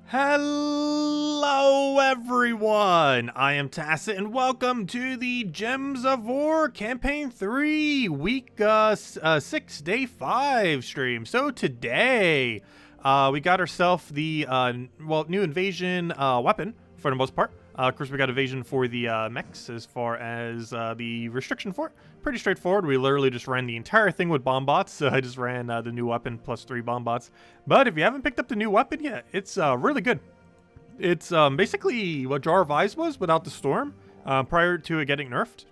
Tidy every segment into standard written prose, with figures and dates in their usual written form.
Hello everyone, I am Tacit and welcome to the Gems of War Campaign 3 Week 6 Day 5 stream. So today, we got ourselves the new invasion weapon for the most part. Of course, we got evasion for the mechs as far as the restriction for it. Pretty straightforward. We literally just ran the entire thing with bomb bots. So I just ran the new weapon plus 3 bomb bots. But if you haven't picked up the new weapon yet, it's really good. It's basically what Jar of Eyes was without the storm prior to it getting nerfed.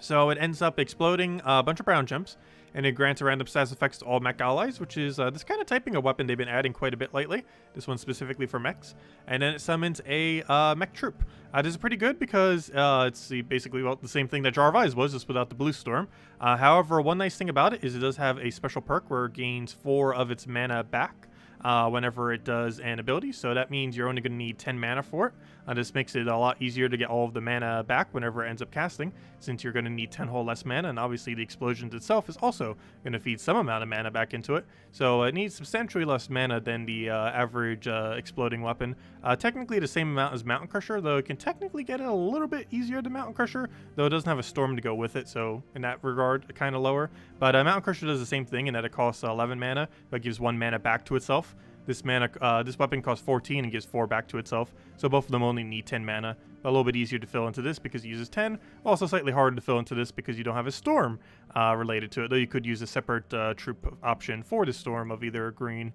So it ends up exploding a bunch of brown gems, and it grants a random status effects to all mech allies, which is this kind of typing of weapon they've been adding quite a bit lately. This one specifically for mechs. And then it summons a mech troop. This is pretty good because it's basically the same thing that Jar of Eyes was, just without the blue storm. However, one nice thing about it is it does have a special perk where it gains 4 of its mana back whenever it does an ability. So that means you're only going to need 10 mana for it. This makes it a lot easier to get all of the mana back whenever it ends up casting, since you're going to need 10 whole less mana, and obviously the explosions itself is also going to feed some amount of mana back into it. So it needs substantially less mana than the average exploding weapon. Technically the same amount as Mountain Crusher, though it can technically get it a little bit easier than Mountain Crusher, though it doesn't have a storm to go with it, so in that regard, kind of lower. But Mountain Crusher does the same thing in that it costs 11 mana, but gives 1 mana back to itself. This weapon costs 14 and gives 4 back to itself, so both of them only need 10 mana. A little bit easier to fill into this because it uses 10, also slightly harder to fill into this because you don't have a storm related to it, though you could use a separate troop option for the storm of either green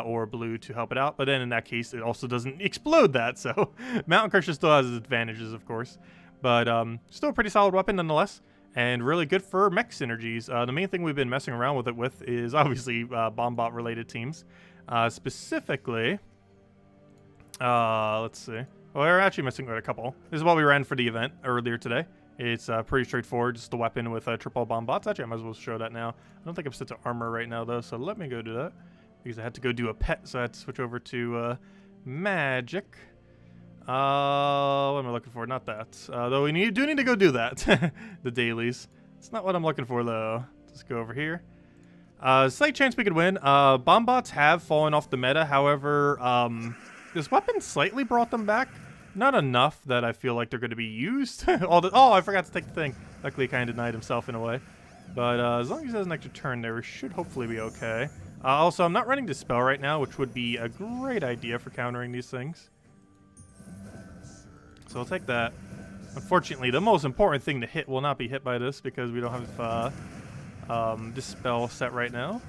or blue to help it out, but then in that case it also doesn't explode that, so Mountain Crusher still has its advantages, of course, but still a pretty solid weapon nonetheless. And really good for mech synergies. The main thing we've been messing around with it with is obviously bomb bot related teams. Specifically, let's see. Well, we're actually messing with a couple. This is what we ran for the event earlier today. It's pretty straightforward, just a weapon with triple bomb bots. Actually, I might as well show that now. I don't think I'm set to armor right now though, so let me go do that. Because I had to go do a pet, so I had to switch over to magic. What am I looking for? Not that. Though we do need to go do that. The dailies. It's not what I'm looking for though. Just go over here. Slight chance we could win. Bomb bots have fallen off the meta. However, this weapon slightly brought them back. Not enough that I feel like they're going to be used. Oh, I forgot to take the thing. Luckily, he kind of denied himself in a way. But as long as he has an extra turn there, we should hopefully be okay. Also, I'm not running Dispel right now, which would be a great idea for countering these things. So I'll take that. Unfortunately, the most important thing to hit will not be hit by this because we don't have Dispel set right now.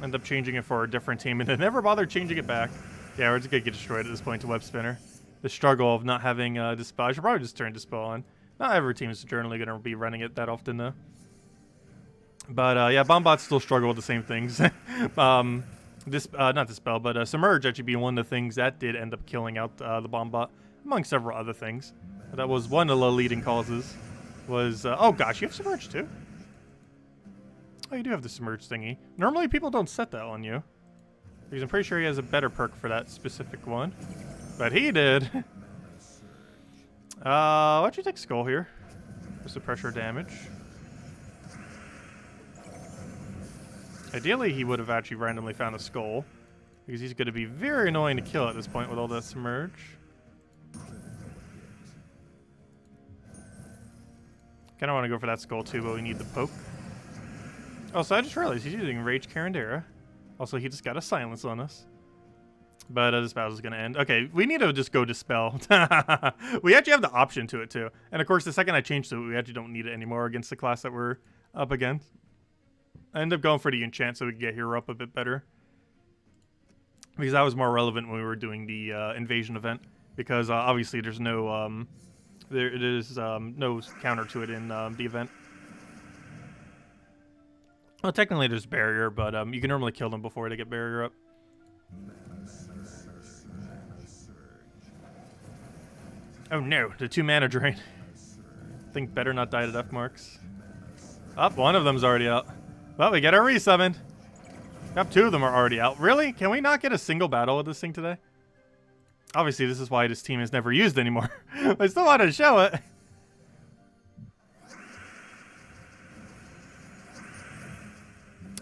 End up changing it for a different team and then never bothered changing it back. Yeah, we're just gonna get destroyed at this point to Web Spinner. The struggle of not having Dispel. I should probably just turn Dispel on. Not every team is generally gonna be running it that often though. But yeah, bomb bots still struggle with the same things. Not Dispel, but Submerge actually being one of the things that did end up killing out the bomb bot, among several other things. That was one of the leading causes. Was oh gosh, you have Submerge too? Oh, you do have the Submerge thingy. Normally people don't set that on you, because I'm pretty sure he has a better perk for that specific one. But he did. Why don't you take Skull here? Just the pressure damage. Ideally, he would have actually randomly found a Skull, because he's going to be very annoying to kill at this point with all that Submerge. Kind of want to go for that Skull too, but we need the poke. Also, I just realized he's using Rage Carandera. Also, he just got a silence on us. But this battle is going to end. Okay, we need to just go Dispel. We actually have the option to it too. And of course, the second I change to it, we actually don't need it anymore against the class that we're up against. I ended up going for the enchant so we could get hero up a bit better. Because that was more relevant when we were doing the invasion event. Because obviously there's no no counter to it in the event. Well, technically there's barrier, but you can normally kill them before they get barrier up. Oh no, the 2 mana drain. Think better not die to death marks. Up, one of them's already out. Well, we get our resummoned. Yep, 2 of them are already out. Really? Can we not get a single battle with this thing today? Obviously, this is why this team is never used anymore. I still want to show it.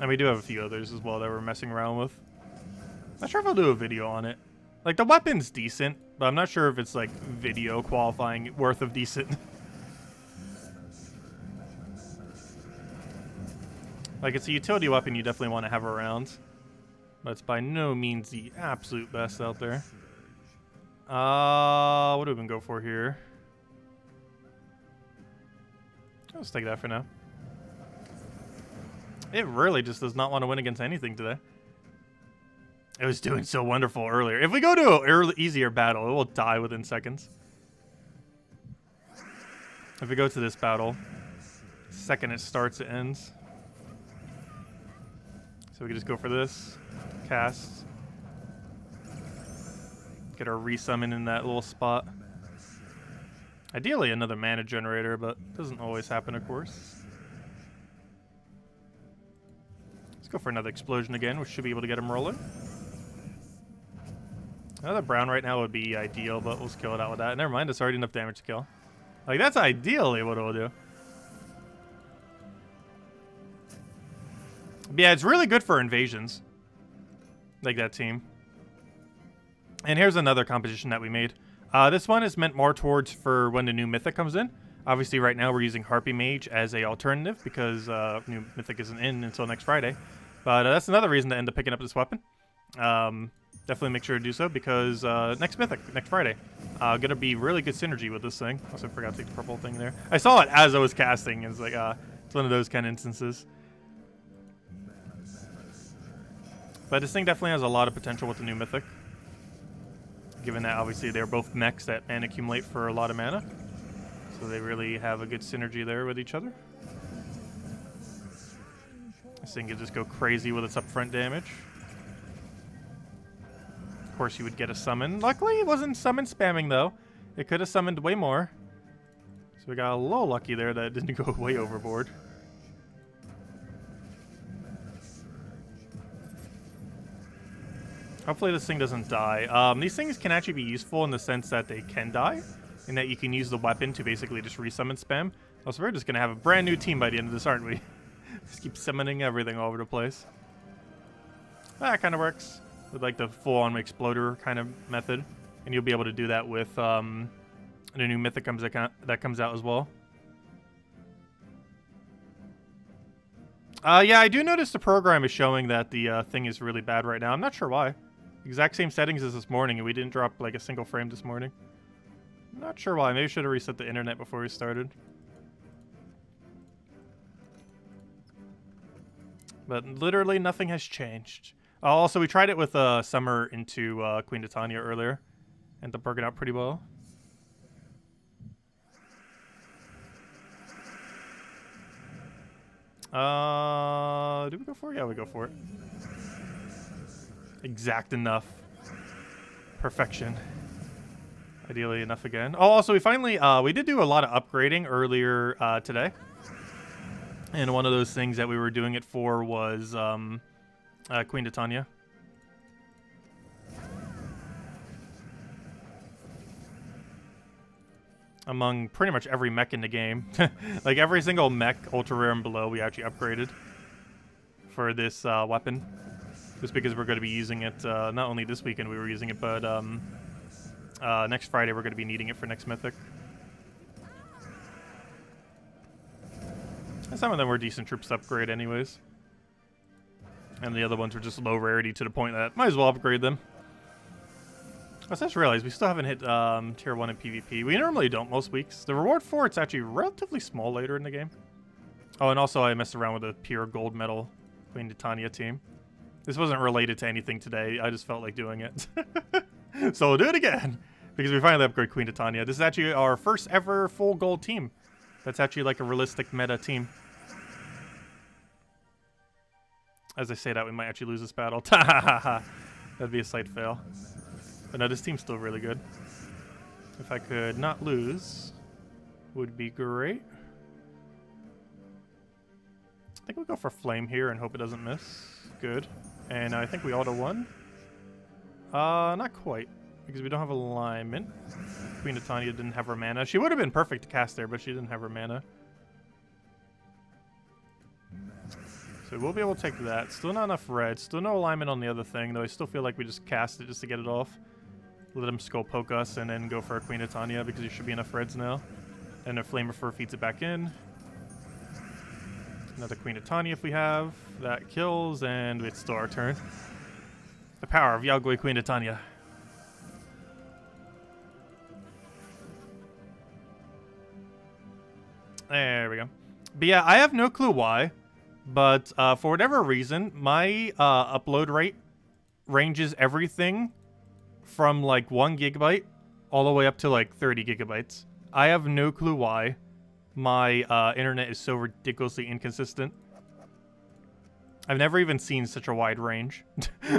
And we do have a few others as well that we're messing around with. Not sure if I'll do a video on it. Like, the weapon's decent, but I'm not sure if it's, like, video qualifying worth of decent. Like, it's a utility weapon you definitely want to have around. But it's by no means the absolute best out there. What do we even go for here? Let's take that for now. It really just does not want to win against anything today. It was doing so wonderful earlier. If we go to an easier battle, it will die within seconds. If we go to this battle, the second it starts, it ends. So we can just go for this. Cast. Get our resummon in that little spot. Ideally another mana generator, but doesn't always happen, of course. Let's go for another explosion again, which should be able to get him rolling. Another brown right now would be ideal, but we'll just kill it out with that. Never mind, it's already enough damage to kill. Like, that's ideally what it will do. But yeah, it's really good for invasions. Like that team. And here's another composition that we made. This one is meant more towards for when the new Mythic comes in. Obviously, right now we're using Harpy Mage as a alternative because new Mythic isn't in until next Friday. But that's another reason to end up picking up this weapon. Definitely make sure to do so because next Mythic, next Friday. Gonna be really good synergy with this thing. Also forgot to take the purple thing there. I saw it as I was casting. It's like, it's one of those kind of instances. But this thing definitely has a lot of potential with the new Mythic. Given that obviously they're both mechs that mana accumulate for a lot of mana. So they really have a good synergy there with each other. This thing could just go crazy with its upfront damage. Of course you would get a summon. Luckily it wasn't summon spamming though. It could have summoned way more. So we got a little lucky there that it didn't go way overboard. Hopefully this thing doesn't die. These things can actually be useful in the sense that they can die, in that you can use the weapon to basically just resummon spam. Also, we're just going to have a brand new team by the end of this, aren't we? Just keep summoning everything all over the place. That kind of works with like the full-on exploder kind of method. And you'll be able to do that with the new Mythic that comes out as well. Yeah, I do notice the program is showing that the thing is really bad right now. I'm not sure why. Exact same settings as this morning, and we didn't drop like a single frame this morning. Not sure why. Maybe I should have reset the internet before we started. But literally nothing has changed. Also, we tried it with Summer into Queen Titania earlier. Ended up working out pretty well. Did we go for it? Yeah, we go for it. Exact enough. Perfection. Ideally enough again. Oh, also, we finally, we did do a lot of upgrading earlier today. And one of those things that we were doing it for was Queen Titania. Among pretty much every mech in the game. Like every single mech, ultra rare and below, we actually upgraded for this weapon. Just because we're going to be using it, not only this weekend we were using it, but next Friday we're going to be needing it for next Mythic. And some of them were decent troops to upgrade anyways. And the other ones were just low rarity to the point that might as well upgrade them. I just realized we still haven't hit tier 1 in PvP. We normally don't most weeks. The reward for it's actually relatively small later in the game. Oh, and also I messed around with a pure gold medal Queen Titania team. This wasn't related to anything today. I just felt like doing it. So we'll do it again. Because we finally upgrade Queen Titania. This is actually our first ever full gold team. That's actually like a realistic meta team. As I say that, we might actually lose this battle. That'd be a slight fail. But no, this team's still really good. If I could not lose, would be great. I think we'll go for Flame here and hope it doesn't miss. Good. And I think we auto won. Not quite, because we don't have alignment. Queen Titania didn't have her mana. She would have been perfect to cast there, but she didn't have her mana. So So we'll be able to take that. Still not enough red. Still no alignment on the other thing, though I still feel like we just cast it just to get it off. Let him skull poke us and then go for a Queen of Tanya because there should be enough reds now. And a Flame of Fur feeds it back in. Another Queen of Tanya if we have. That kills, and it's still our turn. The power of Yagoi Queen of Tanya. There we go. But yeah, I have no clue why. But for whatever reason, my upload rate ranges everything from like 1 gigabyte all the way up to like 30 gigabytes. I have no clue why my internet is so ridiculously inconsistent. I've never even seen such a wide range.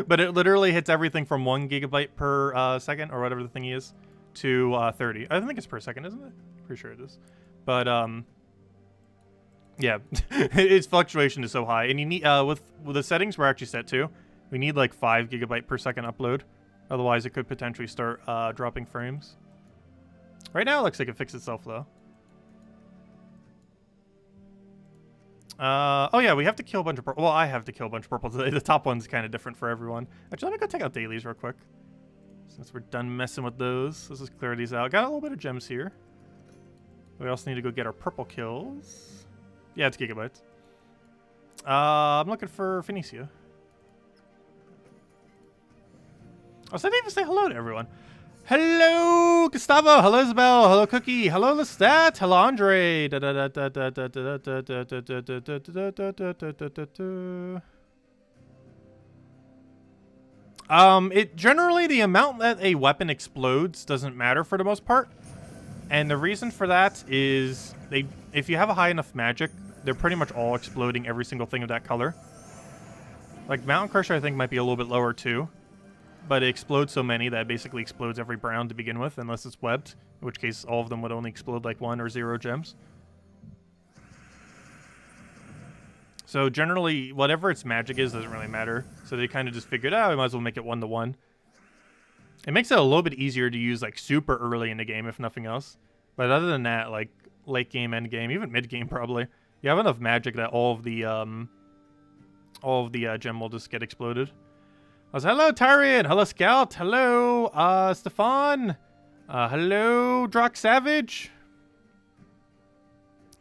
But it literally hits everything from 1 gigabyte per second, or whatever the thing is, to 30. I think it's per second, isn't it? Pretty sure it is. But yeah, its fluctuation is so high, and you need with the settings we're actually set to, we need like 5 gigabyte per second upload. Otherwise, it could potentially start dropping frames. Right now, it looks like it fixed itself though. Oh yeah, we have to kill a bunch of purple. Well, I have to kill a bunch of purple today. The top one's kind of different for everyone. Actually, let me go take out dailies real quick. Since we're done messing with those, let's just clear these out. Got a little bit of gems here. We also need to go get our purple kills. Yeah, it's gigabytes. I'm looking for Phoenicia. Oh, so I didn't even say hello to everyone. Hello, Gustavo. Hello, Isabel. Hello, Cookie. Hello, Lestat. Hello, Andre. It generally, the amount that a weapon explodes doesn't matter for the most part. And the reason for that is if you have a high enough magic, they're pretty much all exploding every single thing of that color. Like Mountain Crusher, I think, might be a little bit lower too. But it explodes so many that it basically explodes every brown to begin with, unless it's webbed, in which case all of them would only explode like 1 or 0 gems. So generally, whatever its magic is doesn't really matter. So they kind of just figured, we might as well make it 1-to-1. It makes it a little bit easier to use like super early in the game, if nothing else. But other than that, like late game, end game, even mid game probably, you have enough magic that all of the gem will just get exploded. Hello, Tyrion. Hello, Scout. Hello, Stefan. Hello, Drock Savage.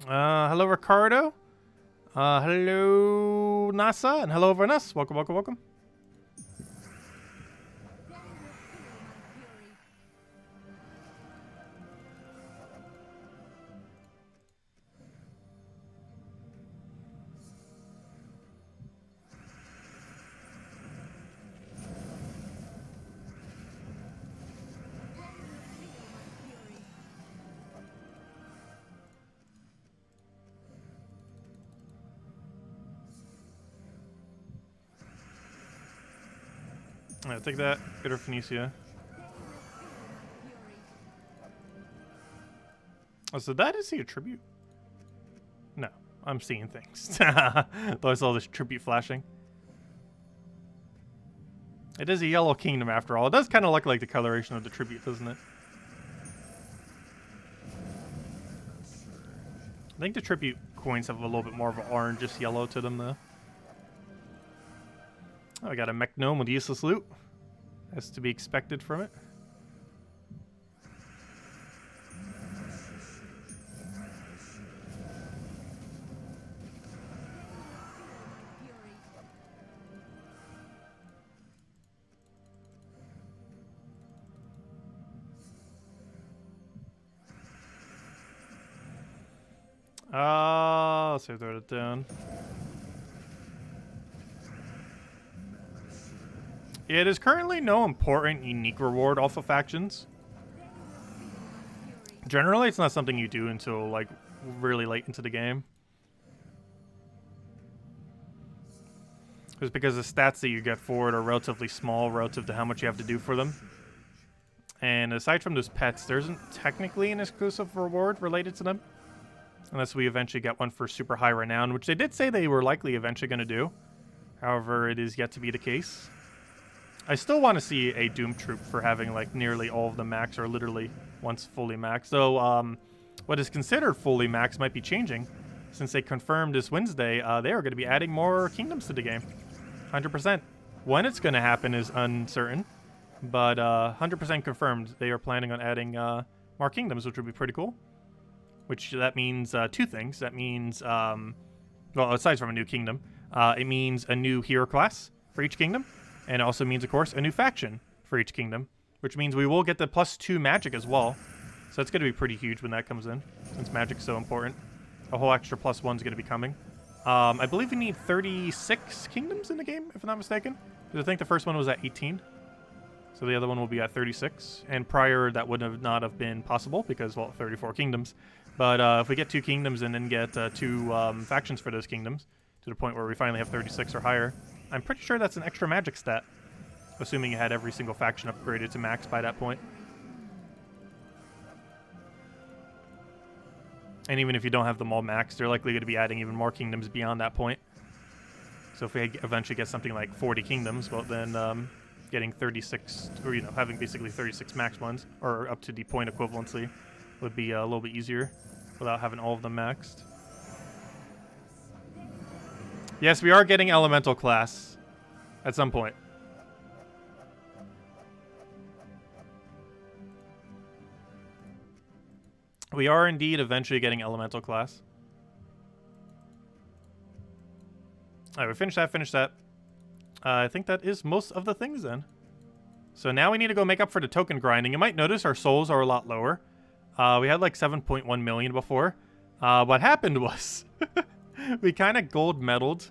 Hello, Ricardo. Hello, NASA. And hello, Vernus. Welcome, welcome, welcome. Alright, take that. Get her Phoenicia. Oh, so that is he a tribute? No, I'm seeing things. Though I saw this tribute flashing. It is a yellow kingdom after all. It does kind of look like the coloration of the tribute, doesn't it? I think the tribute coins have a little bit more of an orange-ish yellow to them, though. Oh, I got a mech gnome with useless loot. That's to be expected from it. Let's see, throw it down. Yeah, there's currently no important unique reward off of factions. Generally, it's not something you do until, like, really late into the game. Just because the stats that you get for it are relatively small relative to how much you have to do for them. And aside from those pets, there isn't technically an exclusive reward related to them. Unless we eventually get one for super high renown, which they did say they were likely eventually going to do. However, it is yet to be the case. I still want to see a Doom Troop for having like nearly all of the max, or literally once fully maxed. Though what is considered fully maxed might be changing. since they confirmed this Wednesday, they are going to be adding more kingdoms to the game. 100%. When it's going to happen is uncertain, but 100% confirmed they are planning on adding more kingdoms, which would be pretty cool. Which that means two things. That means, well, aside from a new kingdom, it means a new hero class for each kingdom, and it also means, of course, a new faction for each kingdom, which means we will get the +2 magic as well. So it's going to be pretty huge when that comes in, since magic's so important. A whole extra +1 is going to be coming. I believe we need 36 kingdoms in the game, if I'm not mistaken. Because I think the first one was at 18. So the other one will be at 36. And prior, that would not have been possible because, well, 34 kingdoms. But if we get 2 kingdoms and then get 2 factions for those kingdoms, to the point where we finally have 36 or higher, I'm pretty sure that's an extra magic stat. Assuming you had every single faction upgraded to max by that point. And even if you don't have them all maxed, they're likely going to be adding even more kingdoms beyond that point. So if we eventually get something like 40 kingdoms, well then getting 36, or you know, having basically 36 max ones, or up to the point equivalency, would be a little bit easier without having all of them maxed. Yes, we are getting elemental class at some point. We are indeed eventually getting elemental class. Alright, we finished that, I think that is most of the things then. So now we need to go make up for the token grinding. You might notice our souls are a lot lower. We had like 7.1 million before. What happened was we kind of gold medaled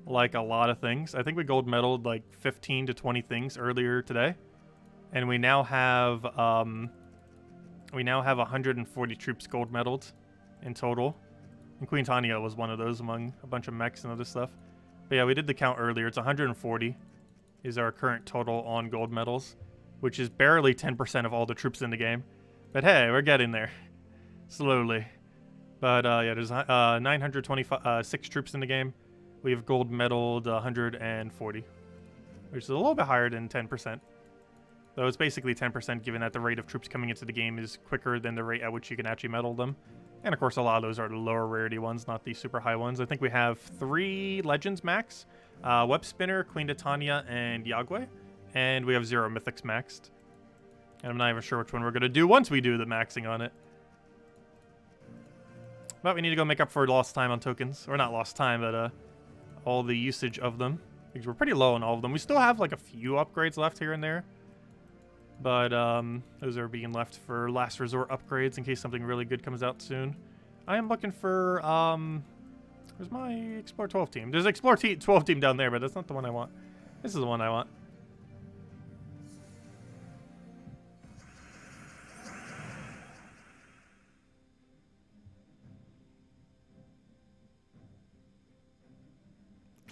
like a lot of things. I think we gold medaled like 15 to 20 things earlier today. And we now have 140 troops gold medaled in total. And Queen Tanya was one of those among a bunch of mechs and other stuff. But yeah, we did the count earlier. It's 140 is our current total on gold medals, which is barely 10% of all the troops in the game. But hey, we're getting there. Slowly. But yeah, there's 926 troops in the game. We have gold medaled 140, which is a little bit higher than 10%. Though it's basically 10% given that the rate of troops coming into the game is quicker than the rate at which you can actually medal them. And of course, a lot of those are the lower rarity ones, not the super high ones. I think we have 3 Legends max, Web Spinner, Queen Titania, and Yagwe. And we have 0 Mythics maxed. And I'm not even sure which one we're going to do once we do the maxing on it. But we need to go make up for lost time on tokens. Or not lost time, but all the usage of them. Because we're pretty low on all of them. We still have like a few upgrades left here and there. But those are being left for last resort upgrades in case something really good comes out soon. I am looking for, where's my Explore 12 team? There's Explore 12 team down there, but that's not the one I want. This is the one I want.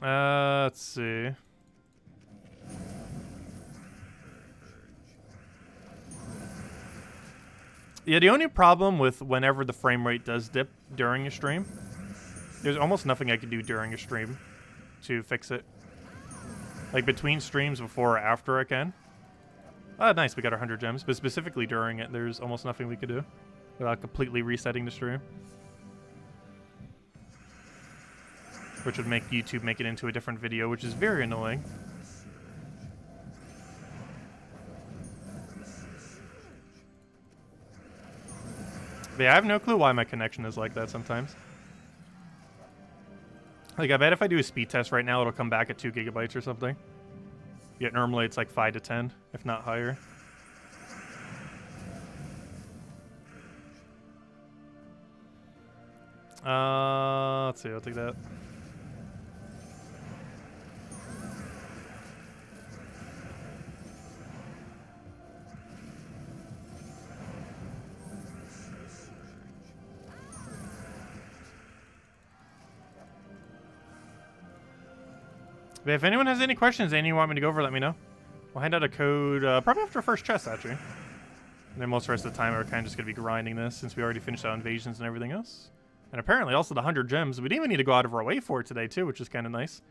Let's see. Yeah, the only problem with whenever the frame rate does dip during a stream, there's almost nothing I can do during a stream to fix it. Like between streams before or after I can. Oh, nice, we got our 100 gems. But specifically during it, there's almost nothing we could do without completely resetting the stream. Which would make YouTube make it into a different video, which is very annoying. But yeah, I have no clue why my connection is like that sometimes. Like, I bet if I do a speed test right now, it'll come back at 2 gigabytes or something. Yet normally it's like 5 to 10, if not higher. Let's see, I'll take that. But if anyone has any questions, anything you want me to go over, let me know. We'll hand out a code probably after first chest, actually. And then most of the rest of the time, we're kind of just going to be grinding this since we already finished out invasions and everything else. And apparently also the 100 gems. We didn't even need to go out of our way for it today, too, which is kind of nice.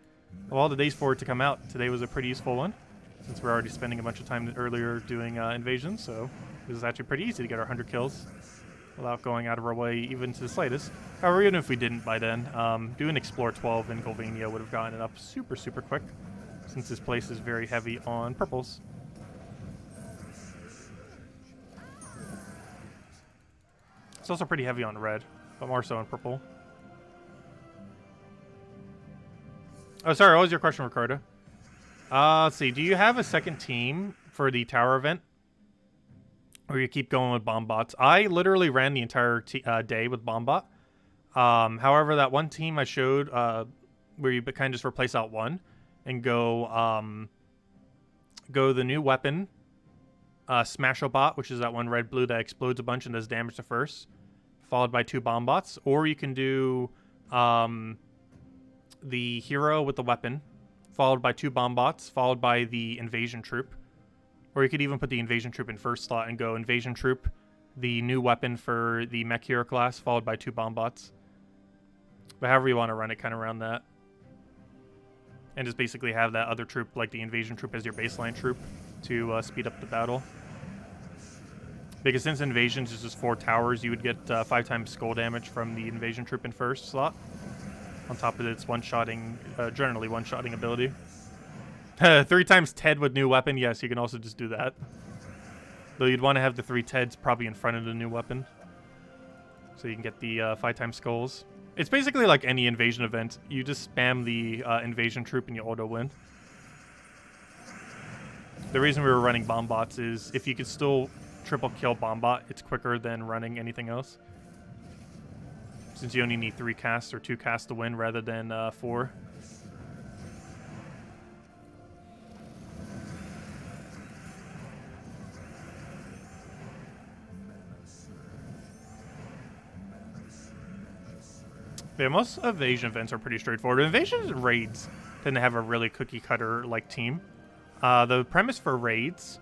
Of all the days for it to come out, today was a pretty useful one. Since we're already spending a bunch of time earlier doing invasions, so this is actually pretty easy to get our 100 kills. without going out of our way even to the slightest. However, even if we didn't by then, doing Explore 12 in Golvania would have gotten it up super, super quick, since this place is very heavy on purples. It's also pretty heavy on red, but more so on purple. Oh, sorry, what was your question, Ricardo? Let's see, do you have a second team for the tower event? Or you keep going with bomb bots? I literally ran the entire day with bomb bot. However, that one team I showed, where you kind of just replace out one and go the new weapon, Smash-O-Bot, which is that one red-blue that explodes a bunch and does damage to first, followed by 2 bomb bots. Or you can do the hero with the weapon, followed by 2 bomb bots, followed by the invasion troop. Or you could even put the invasion troop in first slot and go invasion troop, the new weapon for the mech hero class, followed by 2 bomb bots. But however you want to run it, kind of around that. And just basically have that other troop, like the invasion troop, as your baseline troop to speed up the battle. Because since invasions is just 4 towers, you would get 5 times skull damage from the invasion troop in first slot. On top of its one-shotting, generally one-shotting ability. 3 times Ted with new weapon, yes, you can also just do that. Though you'd want to have the 3 Teds probably in front of the new weapon. So you can get the 5 times skulls. It's basically like any invasion event. You just spam the invasion troop and you auto-win. The reason we were running bomb bots is if you could still triple kill bomb bot, it's quicker than running anything else. Since you only need 3 casts or 2 casts to win rather than 4. Yeah, most evasion events are pretty straightforward. Invasion raids tend to have a really cookie cutter like team. The premise for raids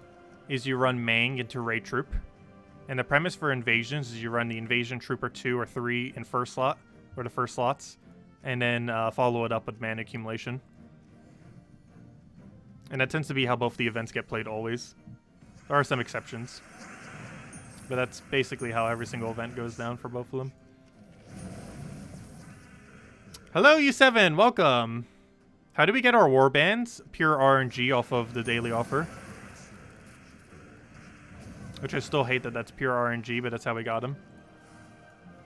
is you run Mang into raid troop. And the premise for invasions is you run the invasion troop or 2 or 3 in first slot, or the first slots, and then follow it up with mana accumulation. And that tends to be how both the events get played always. There are some exceptions, but that's basically how every single event goes down for both of them. Hello, U7, welcome. How do we get our warbands? Pure RNG off of the daily offer. Which I still hate that that's pure RNG, but that's how we got them.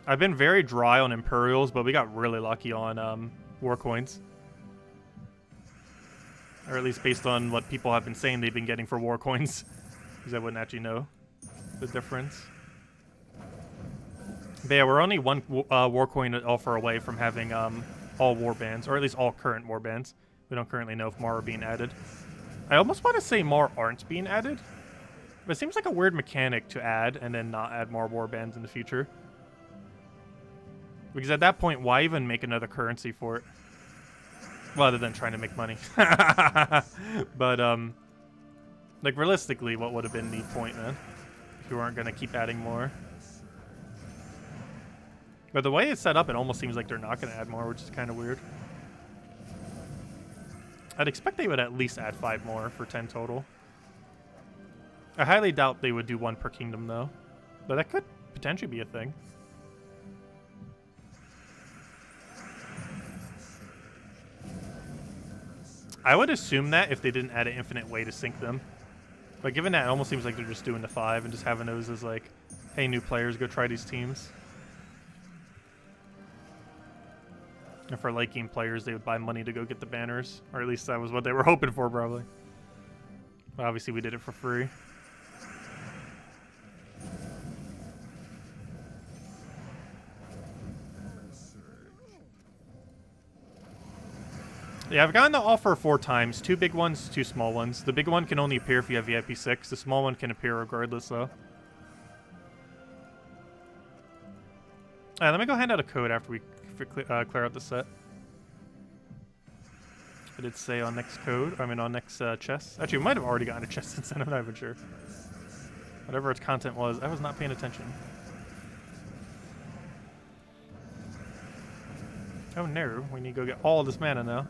I've been very dry on Imperials, but we got really lucky on war coins. Or at least based on what people have been saying they've been getting for war coins. Because I wouldn't actually know the difference. But yeah, we're only 1 war coin offer away from having all war bands, or at least all current war bands. We don't currently know if more are being added. I almost want to say more aren't being added. But it seems like a weird mechanic to add and then not add more war bands in the future. Because at that point, why even make another currency for it? Well, other than trying to make money. But, like, realistically, what would have been the point, then? If you weren't going to keep adding more. But the way it's set up, it almost seems like they're not going to add more, which is kind of weird. I'd expect they would at least add 5 more for 10 total. I highly doubt they would do 1 per kingdom, though. But that could potentially be a thing. I would assume that if they didn't add an infinite way to sync them. But given that, it almost seems like they're just doing the 5 and just having those as like, hey, new players, go try these teams. And for late game players, they would buy money to go get the banners. Or at least that was what they were hoping for, probably. But obviously, we did it for free. Yeah, I've gotten the offer 4 times. 2 big ones, 2 small ones. The big one can only appear if you have VIP 6. The small one can appear regardless, though. Alright, let me go hand out a code after we clear out the set. I did say on next code, I mean on next chest. Actually, we might have already gotten a chest since then, I'm not even sure. Whatever its content was, I was not paying attention. Oh no, we need to go get all this mana now.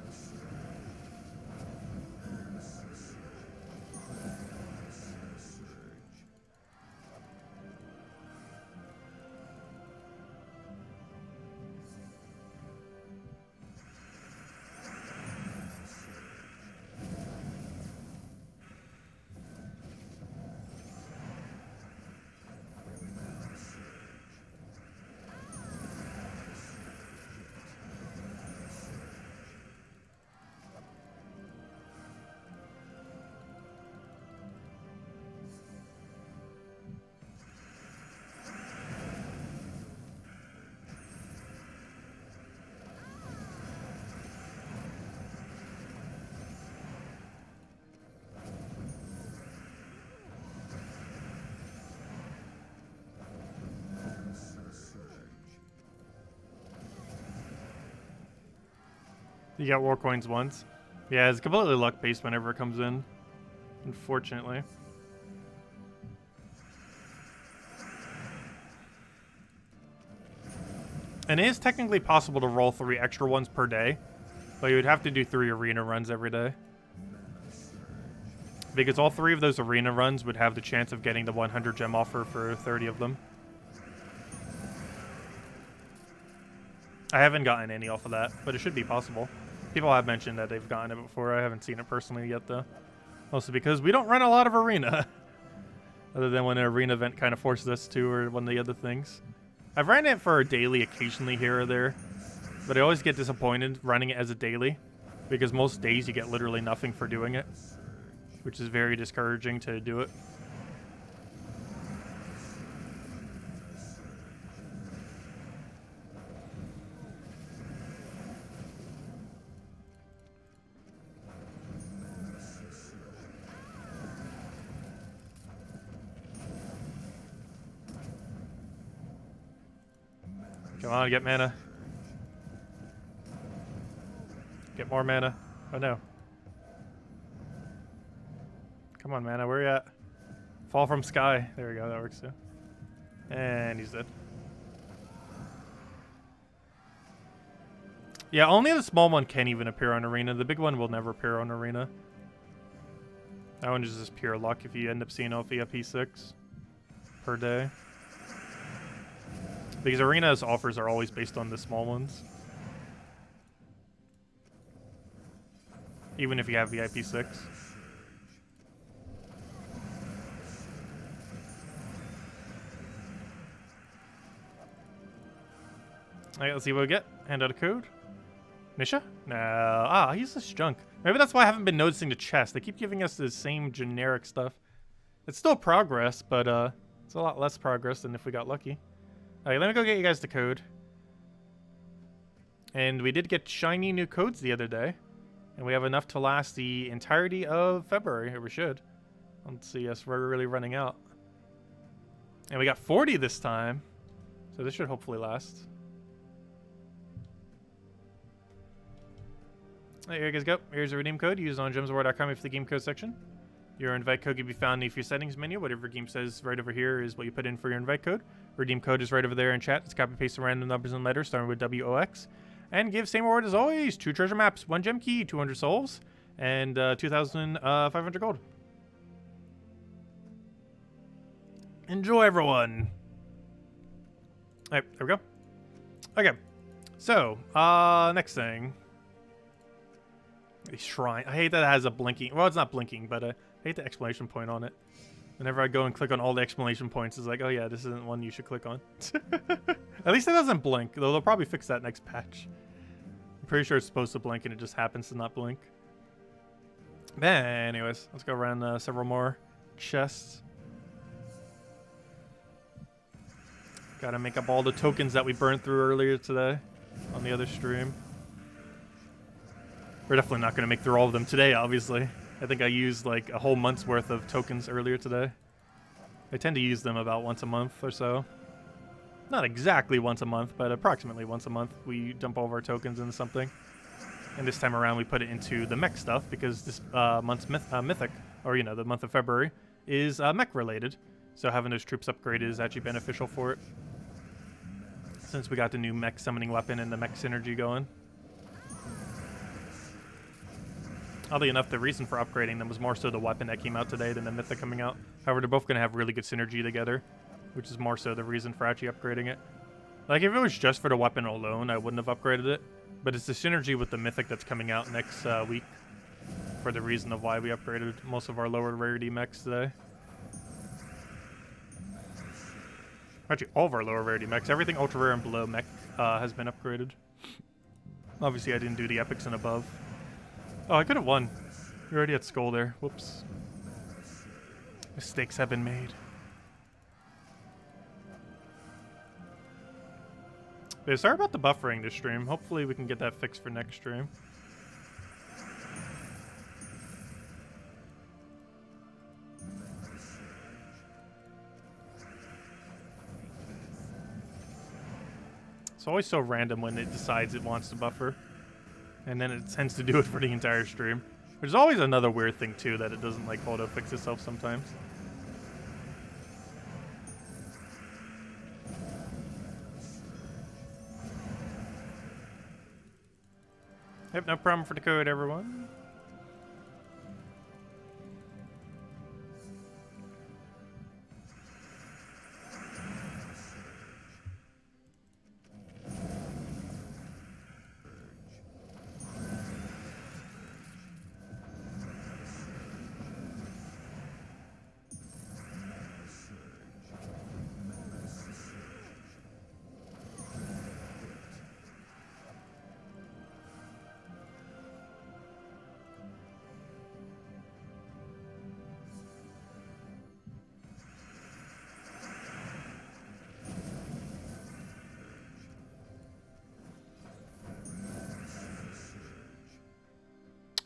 You got war coins once. Yeah, it's completely luck based whenever it comes in, unfortunately. And it is technically possible to roll 3 extra ones per day, but you would have to do 3 arena runs every day. Because all 3 of those arena runs would have the chance of getting the 100 gem offer for 30 of them. I haven't gotten any off of that, but it should be possible. People have mentioned that they've gotten it before. I haven't seen it personally yet, though. Mostly because we don't run a lot of arena. Other than when an arena event kind of forces us to, or one of the other things. I've ran it for a daily occasionally here or there, but I always get disappointed running it as a daily, because most days you get literally nothing for doing it, which is very discouraging to do it. Come on, get mana. Get more mana. Oh no. Come on, mana, where you at? Fall from sky. There we go, that works too. And he's dead. Yeah, only the small one can even appear on Arena. The big one will never appear on Arena. That one is just pure luck if you end up seeing Ophi at P6 per day. Because Arena's offers are always based on the small ones. Even if you have VIP 6. Alright, let's see what we get. Hand out a code. Nisha? No. Ah, he's just junk. Maybe that's why I haven't been noticing the chest. They keep giving us the same generic stuff. It's still progress, but it's a lot less progress than if we got lucky. Alright, let me go get you guys the code. And we did get shiny new codes the other day. And we have enough to last the entirety of February, or we should. Let's see, yes, we're really running out. And we got 40 this time. So this should hopefully last. Here you guys go. Here's a redeem code. Use it on gemsawar.com for the game code section. Your invite code can be found in your settings menu. Whatever game says right over here is what you put in for your invite code. Redeem code is right over there in chat. It's copy paste some random numbers and letters starting with WOX. And give same reward as always. 2 treasure maps, 1 gem key, 200 souls, and 2,500 gold. Enjoy, everyone. Alright, there we go. Okay. So, next thing. A shrine. I hate that it has a blinking. Well, it's not blinking, but I hate the exclamation point on it. Whenever I go and click on all the exclamation points, it's like, oh yeah, this isn't one you should click on. At least it doesn't blink, though they'll probably fix that next patch. I'm pretty sure it's supposed to blink and it just happens to not blink. But anyways, let's go around several more chests. Gotta make up all the tokens that we burned through earlier today on the other stream. We're definitely not going to make through all of them today, obviously. I think I used like a whole month's worth of tokens earlier today. I tend to use them about once a month or so. Not exactly once a month, but approximately once a month. We dump all of our tokens into something. And this time around we put it into the mech stuff because this month's mythic, or you know, the month of February, is mech related. So having those troops upgraded is actually beneficial for it. Since we got the new mech summoning weapon and the mech synergy going. Oddly enough, the reason for upgrading them was more so the weapon that came out today than the mythic coming out. However, they're both going to have really good synergy together, which is more so the reason for actually upgrading it. Like, if it was just for the weapon alone, I wouldn't have upgraded it. But it's the synergy with the mythic that's coming out next week for the reason of why we upgraded most of our lower rarity mechs today. Actually, all of our lower rarity mechs. Everything ultra rare and below mech has been upgraded. Obviously, I didn't do the epics and above. Oh, I could have won. You're already at skull there. Whoops. Mistakes have been made. Yeah, sorry about the buffering this stream. Hopefully we can get that fixed for next stream. It's always so random when it decides it wants to buffer. and then it tends to do it for the entire stream. There's always another weird thing too, that it doesn't like auto fix itself sometimes. Yep, no problem for the code, everyone.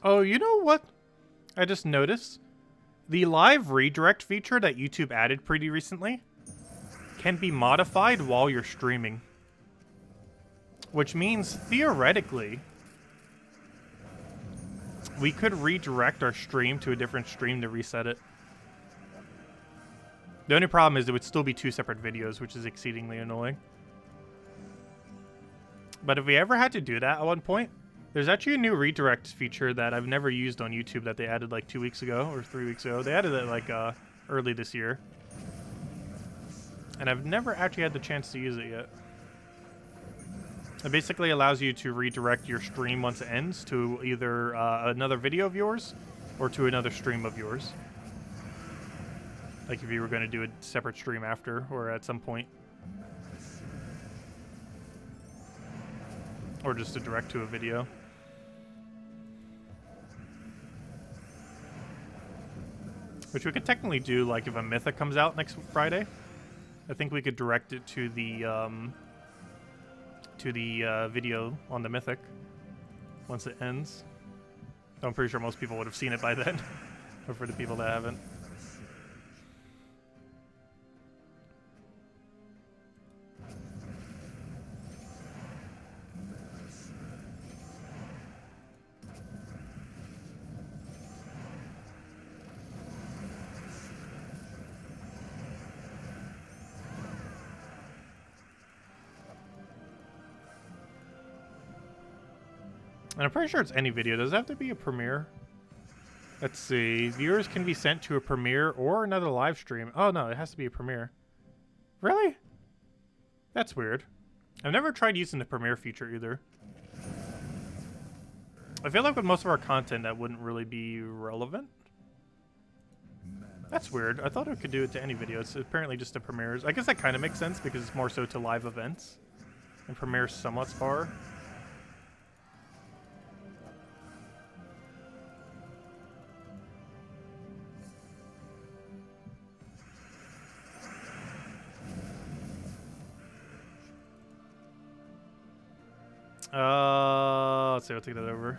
Oh, you know what? I just noticed. The live redirect feature that YouTube added pretty recently can be modified while you're streaming. Which means, theoretically, we could redirect our stream to a different stream to reset it. The only problem is it would still be 2 separate videos, which is exceedingly annoying. But if we ever had to do that at one point, there's actually a new redirect feature that I've never used on YouTube that they added like 2 weeks ago or 3 weeks ago. They added it like early this year. And I've never actually had the chance to use it yet. It basically allows you to redirect your stream once it ends to either another video of yours or to another stream of yours. Like if you were going to do a separate stream after or at some point. Or just to direct to a video. Which we could technically do, like, if a Mythic comes out next Friday. I think we could direct it to the video on the Mythic once it ends. I'm pretty sure most people would have seen it by then. But for the people that haven't. And I'm pretty sure it's any video. Does it have to be a premiere? Let's see. Viewers can be sent to a premiere or another live stream. Oh, no. It has to be a premiere. Really? That's weird. I've never tried using the premiere feature either. I feel like with most of our content, that wouldn't really be relevant. That's weird. I thought it could do it to any video. It's apparently just to premieres. I guess that kind of makes sense because it's more so to live events. And premieres somewhat spar. Let's see, I'll take that over.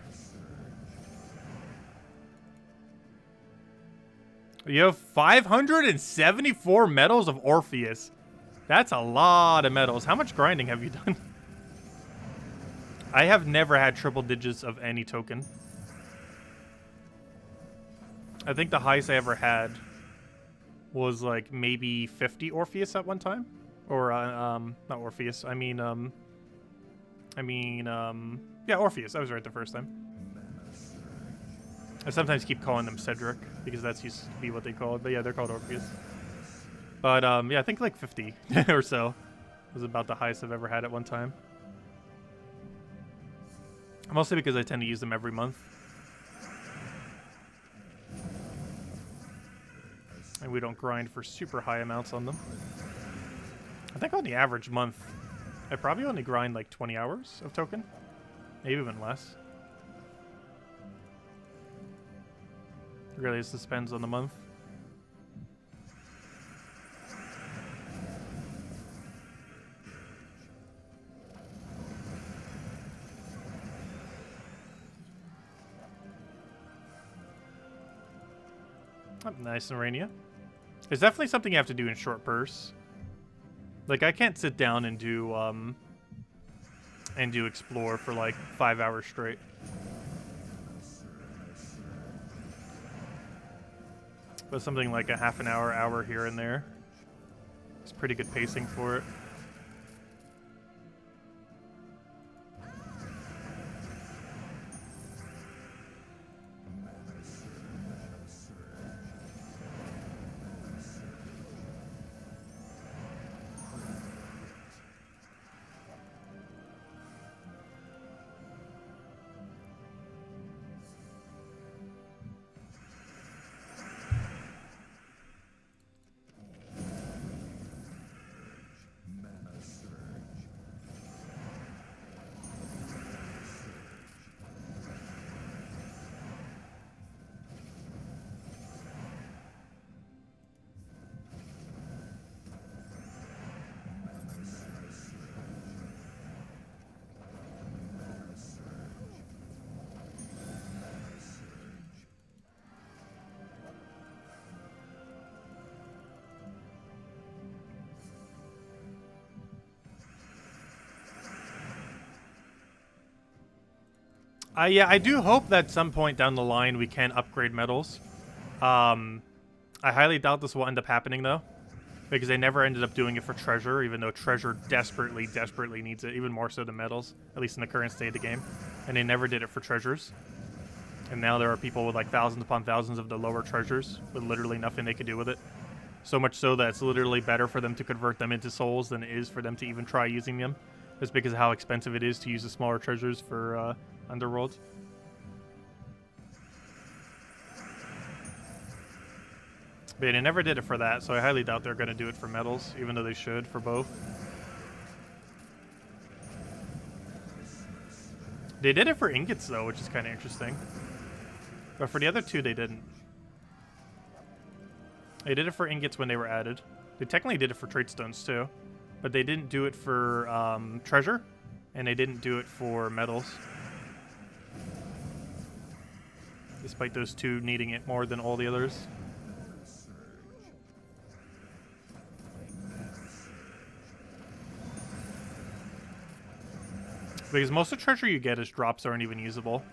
You have 574 medals of Orpheus. That's a lot of medals. How much grinding have you done? I have never had triple digits of any token. I think the highest I ever had was like maybe 50 Orpheus at one time. Or, not Orpheus, yeah, Orpheus. I was right the first time. I sometimes keep calling them Cedric, because that's used to be what they call it. But yeah, they're called Orpheus. But, yeah, I think like 50 or so was about the highest I've ever had at one time. Mostly because I tend to use them every month. And we don't grind for super high amounts on them. I think on the average month, I probably only grind like 20 hours of token. Maybe even less. It really just depends on the month. Oh, nice, Narania. It's definitely something you have to do in short bursts. Like, I can't sit down and do and do explore for like 5 hours straight. But something like a half an hour here and there. It's pretty good pacing for it. Yeah, I do hope that at some point down the line we can upgrade medals. I highly doubt this will end up happening, though, because they never ended up doing it for treasure, even though treasure desperately needs it, even more so than medals, at least in the current state of the game. And they never did it for treasures. And now there are people with like thousands upon thousands of the lower treasures with literally nothing they could do with it. So much so that it's literally better for them to convert them into souls than it is for them to even try using them. Just because of how expensive it is to use the smaller treasures for Underworld. But they never did it for that, so I highly doubt they're going to do it for medals, even though they should for both. They did it for ingots, though, which is kind of interesting. But for the other two, they didn't. They did it for ingots when they were added. They technically did it for trade stones, too. But they didn't do it for treasure, and they didn't do it for medals. Despite those two needing it more than all the others. Because most of the treasure you get as drops aren't even usable.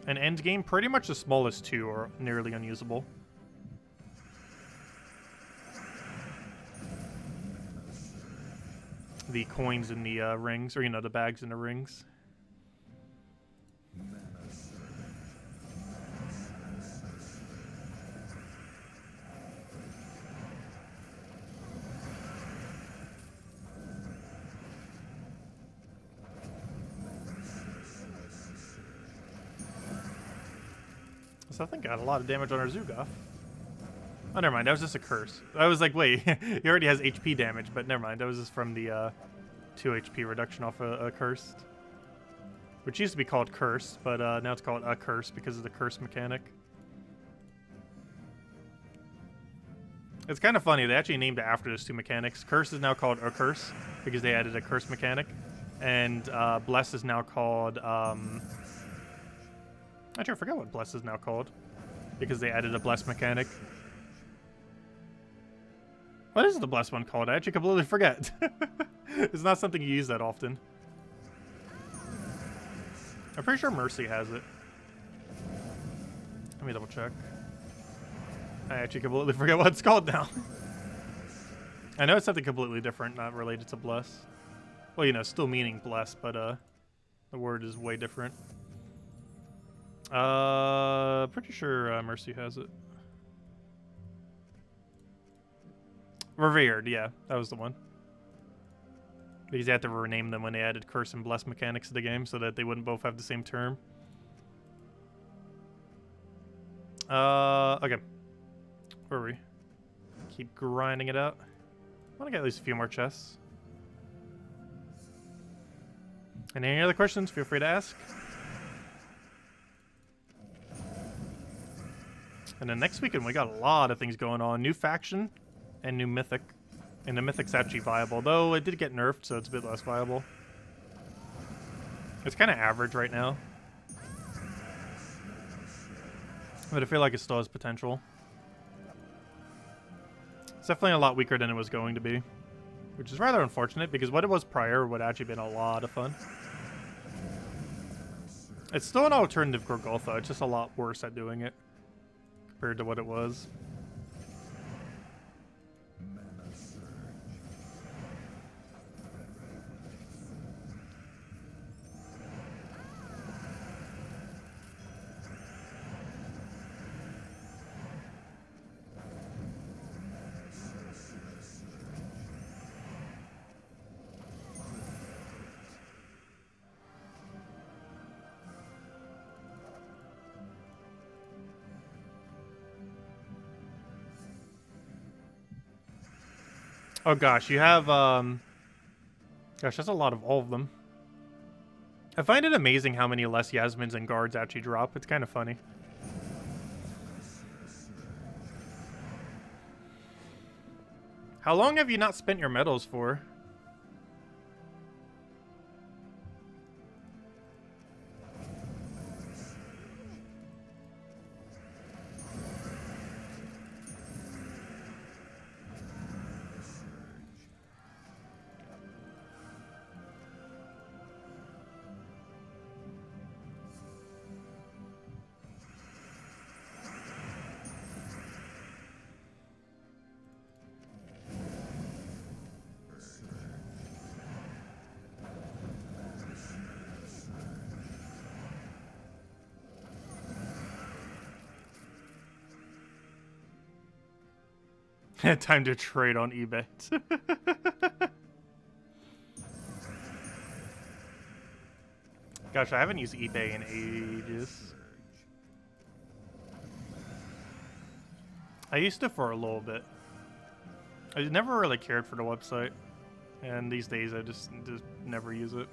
And endgame, pretty much the smallest two are nearly unusable. The coins in the rings, or, you know, the bags in the rings. So I think I got a lot of damage on our Zugoff. Oh, never mind. That was just a curse. I was like, wait, he already has HP damage, but never mind. That was just from the 2 HP reduction off a cursed. Which used to be called curse, but now it's called a curse because of the curse mechanic. It's kind of funny. They actually named it after those two mechanics. Curse is now called a curse because they added a curse mechanic. And bless is now called... Actually, I forgot what bless is now called because they added a bless mechanic. What is the bless one called? I actually completely forget. It's not something you use that often. I'm pretty sure Mercy has it. Let me double check. I actually completely forget what it's called now. I know it's something completely different, not related to bless. Well, you know, still meaning bless, but the word is way different. Pretty sure Mercy has it. Revered, yeah, that was the one. Because they had to rename them when they added curse and bless mechanics to the game so that they wouldn't both have the same term. Okay. Where are we? Keep grinding it out. I want to get at least a few more chests. And any other questions, feel free to ask. And then next weekend, we got a lot of things going on. New faction and new mythic. And the mythic's actually viable, though it did get nerfed, so it's a bit less viable. It's kind of average right now. But I feel like it still has potential. It's definitely a lot weaker than it was going to be. which is rather unfortunate because what it was prior would actually been a lot of fun. It's still an alternative Gorgultha, it's just a lot worse at doing it compared to what it was. Oh gosh, you have, gosh, that's a lot of all of them. I find it amazing how many less Yasmins and guards actually drop. It's kind of funny. How long have you not spent your medals for? Time to trade on eBay. Gosh, I haven't used eBay in ages. I used to for a little bit. I never really cared for the website, and these days I just never use it.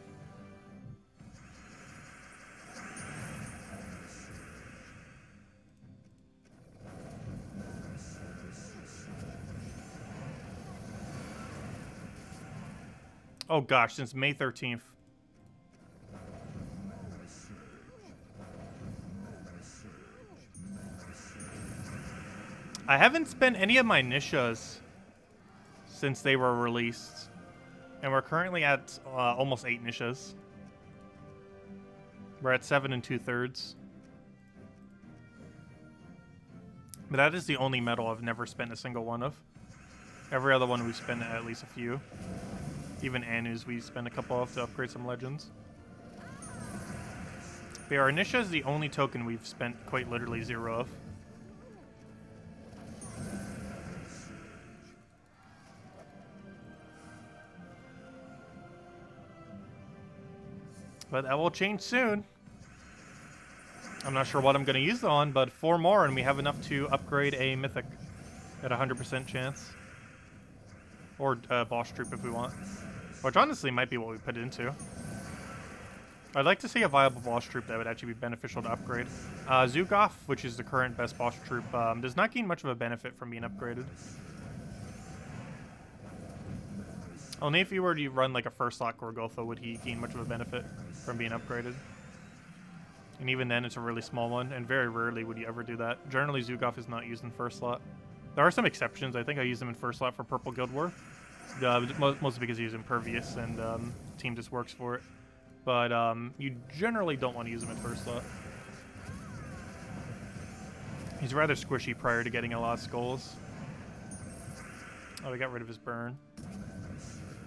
Oh gosh, since May 13th. I haven't spent any of my Nishas since they were released. And we're currently at almost 8 Nishas. We're at 7 2/3. But that is the only medal I've never spent a single one of. Every other one we've spent at least a few. Even Anu's we spent a couple of to upgrade some legends. But our Nisha is the only token we've spent quite literally 0 of. But that will change soon. I'm not sure what I'm going to use it on, but 4 more and we have enough to upgrade a Mythic at 100% chance. Or boss troop if we want. Which honestly might be what we put it into. I'd like to see a viable boss troop that would actually be beneficial to upgrade. Zugoff, which is the current best boss troop, does not gain much of a benefit from being upgraded. Only if you were to run like a first slot Gorgultha would he gain much of a benefit from being upgraded. And even then it's a really small one, and very rarely would you ever do that. Generally Zugoff is not used in first slot. There are some exceptions. I think I use them in first slot for Purple Guild War. Mostly because he's impervious and team just works for it. But you generally don't want to use him in first slot. He's rather squishy prior to getting a lot of skulls. Oh, we got rid of his burn.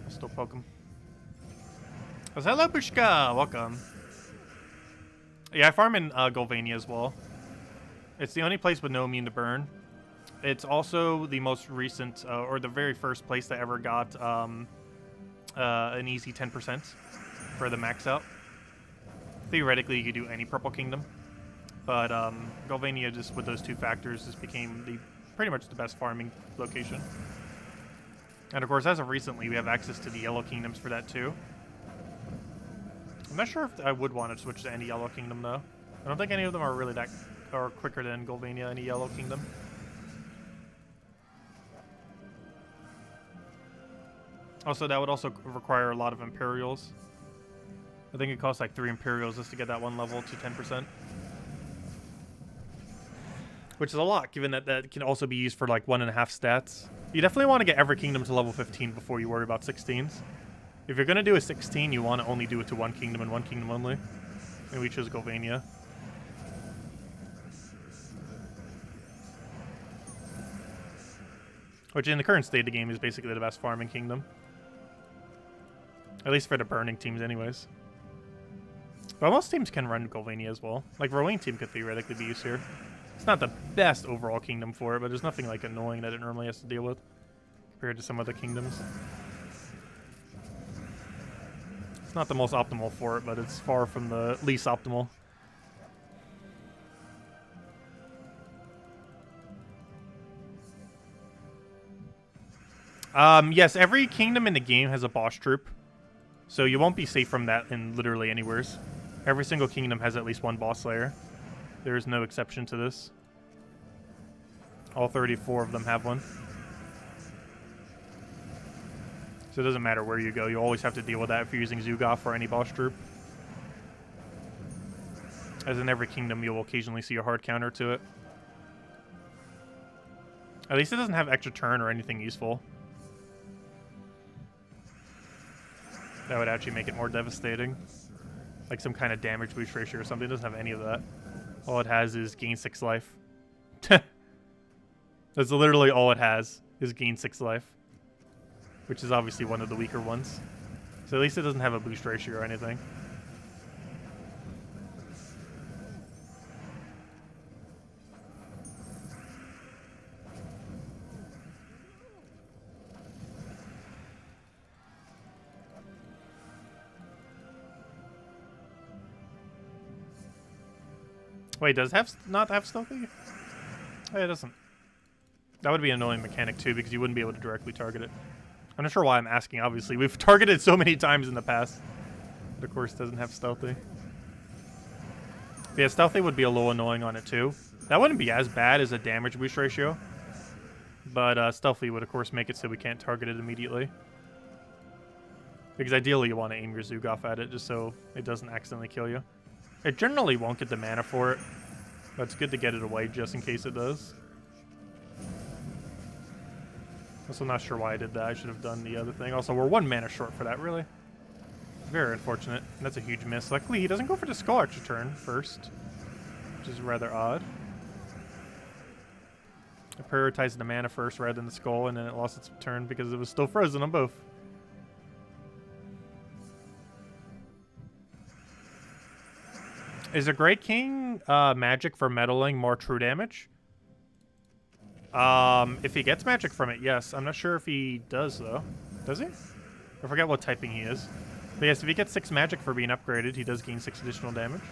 I'll still poke him. Oh, hello, Bushka! Welcome. Yeah, I farm in Golvania as well. It's the only place with no immune to burn. It's also the most recent, or the very first place that ever got an easy 10% for the max out. Theoretically, you could do any Purple Kingdom, but Golvania, just with those 2 factors, just became pretty much the best farming location. And of course, as of recently, we have access to the Yellow Kingdoms for that too. I'm not sure if I would want to switch to any Yellow Kingdom though. I don't think any of them are really that or quicker than Golvania, any Yellow Kingdom. Also, that would also require a lot of Imperials. I think it costs like 3 Imperials just to get that one level to 10%. which is a lot, given that that can also be used for like 1.5 stats. You definitely want to get every kingdom to level 15 before you worry about 16s. If you're going to do a 16, you want to only do it to one kingdom and one kingdom only. And we chose Golvania. Which in the current state of the game is basically the best farming kingdom. At least for the burning teams anyways. But most teams can run Golvania as well. Like Rowan team could theoretically be used here. It's not the best overall kingdom for it, but there's nothing like annoying that it normally has to deal with compared to some other kingdoms. It's not the most optimal for it, but it's far from the least optimal. Yes, every kingdom in the game has a boss troop. So you won't be safe from that in literally anywheres. Every single kingdom has at least one boss slayer. There is no exception to this. All 34 of them have one. So it doesn't matter where you go. You always have to deal with that if you're using Zugaf or any boss troop. As in every kingdom, you'll occasionally see a hard counter to it. At least it doesn't have extra turn or anything useful. That would actually make it more devastating. Like some kind of damage boost ratio or something. It doesn't have any of that. All it has is gain 6 life. That's literally all it has, is gain 6 life. Which is obviously one of the weaker ones. So at least it doesn't have a boost ratio or anything. Wait, does it not have stealthy? Oh, it doesn't. That would be an annoying mechanic too, because you wouldn't be able to directly target it. I'm not sure why I'm asking, obviously. We've targeted so many times in the past. But of course, it doesn't have stealthy. But yeah, stealthy would be a little annoying on it too. That wouldn't be as bad as a damage boost ratio. But stealthy would, of course, make it so we can't target it immediately. Because ideally, you want to aim your Zugaf at it just so it doesn't accidentally kill you. It generally won't get the mana for it, but it's good to get it away just in case it does. Also not sure why I did that. I should have done the other thing. Also, we're 1 mana short for that, really. Very unfortunate. And that's a huge miss. Luckily, he doesn't go for the Skull Archer turn first, which is rather odd. I prioritized the mana first rather than the Skull, and then it lost its turn because it was still frozen on both. Is a Great King magic for meddling more true damage? If he gets magic from it, yes. I'm not sure if he does, though. Does he? I forget what typing he is. But yes, if he gets 6 magic for being upgraded, he does gain 6 additional damage.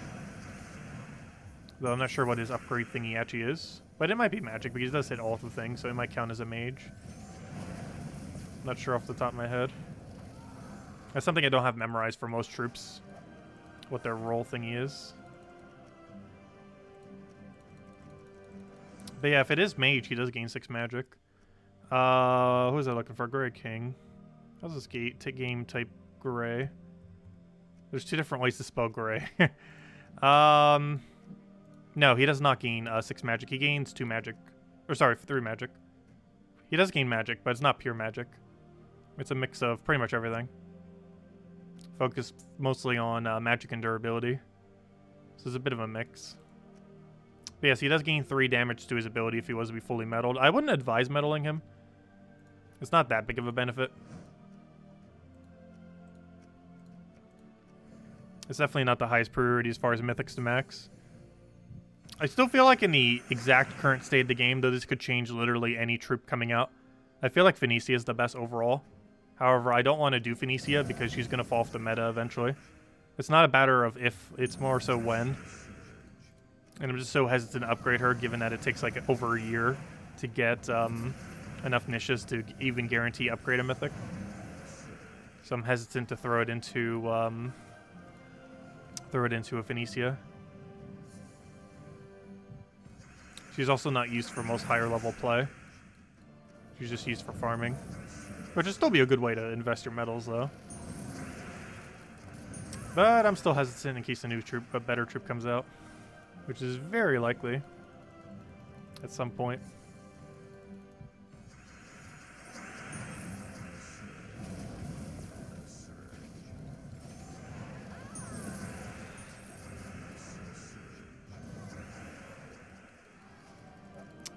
Though I'm not sure what his upgrade thingy actually is. But it might be magic, because he does hit all of the things, so it might count as a mage. Not sure off the top of my head. That's something I don't have memorized for most troops. What their role thingy is. But yeah, if it is mage, he does gain 6 magic. Who is I looking for? Grey King. How's this game type gray? There's 2 different ways to spell gray. No, he does not gain 6 magic. He gains 2 magic. Or sorry, 3 magic. He does gain magic, but it's not pure magic. It's a mix of pretty much everything. Focused mostly on magic and durability. So it's a bit of a mix. But yes, he does gain 3 damage to his ability if he was to be fully meddled. I wouldn't advise meddling him. It's not that big of a benefit. It's definitely not the highest priority as far as mythics to max. I still feel like in the exact current state of the game, though this could change literally any troop coming out, I feel like Phoenicia is the best overall. However, I don't want to do Phoenicia because she's going to fall off the meta eventually. It's not a matter of if, it's more so when. And I'm just so hesitant to upgrade her, given that it takes like over a year to get enough niches to even guarantee upgrade a mythic. So I'm hesitant to throw it into a Phoenicia. She's also not used for most higher level play. She's just used for farming, which would still be a good way to invest your metals, though. But I'm still hesitant in case a new troop, a better troop comes out, which is very likely. at some point.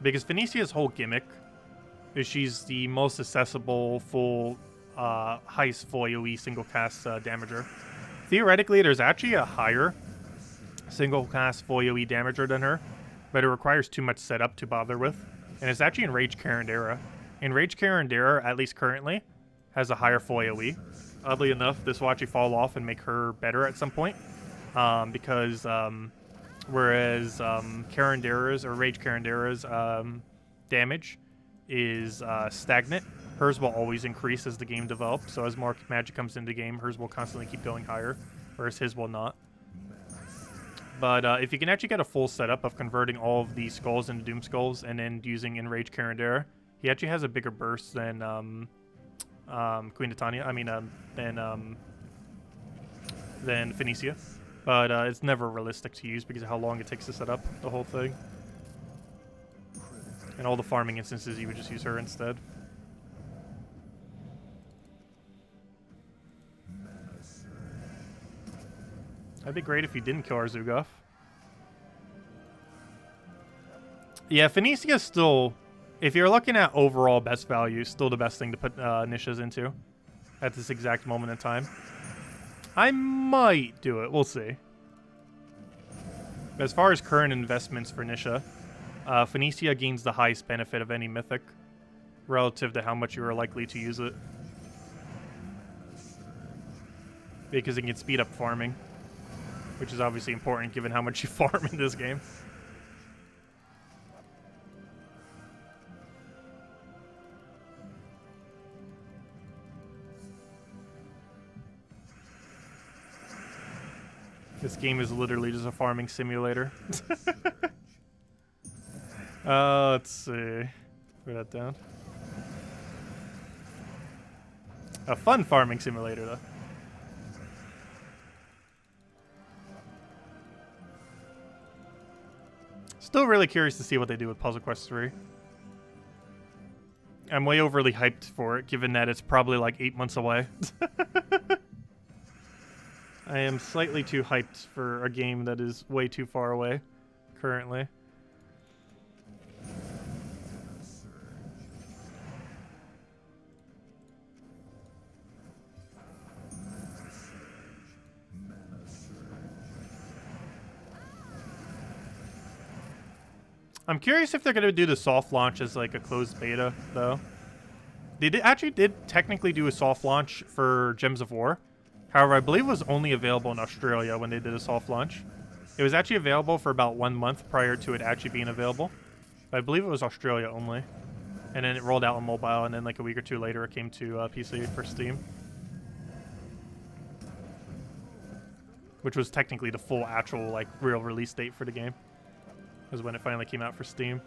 Because Phoenicia's whole gimmick is she's the most accessible full heist full AoE single cast damager. Theoretically, there's actually a higher single cast full AoE damager than her, but it requires too much setup to bother with. And it's actually Enraged Carandera. Enraged Carandera, at least currently, has a higher full AoE. Oddly enough, this will actually fall off and make her better at some point. Because whereas Carandera's or Rage Carandera's damage is stagnant, hers will always increase as the game develops. So as more magic comes into the game, hers will constantly keep going higher, whereas his will not. But if you can actually get a full setup of converting all of these skulls into Doom Skulls and then using Enraged Carandera, he actually has a bigger burst than Queen Titania. I mean, than Phoenicia. But it's never realistic to use because of how long it takes to set up the whole thing. And all the farming instances, you would just use her instead. That'd be great if you didn't kill our Zugov. Yeah, Phoenicia's still, if you're looking at overall best value, still the best thing to put Nisha's into at this exact moment in time. I might do it. We'll see. As far as current investments for Nisha, Phoenicia gains the highest benefit of any mythic relative to how much you are likely to use it. Because it can speed up farming, which is obviously important given how much you farm in this game. This game is literally just a farming simulator. Let's see. Put that down. A fun farming simulator, though. Still really curious to see what they do with Puzzle Quest 3. I'm way overly hyped for it, given that it's probably like 8 months away. I am slightly too hyped for a game that is way too far away currently. I'm curious if they're going to do the soft launch as like a closed beta, though. They actually did technically do a soft launch for Gems of War. However, I believe it was only available in Australia when they did a soft launch. It was actually available for about 1 month prior to it actually being available. But I believe it was Australia only. And then it rolled out on mobile, and then like a week or two later it came to PC for Steam. Which was technically the full actual like real release date for the game. Was when it finally came out for Steam.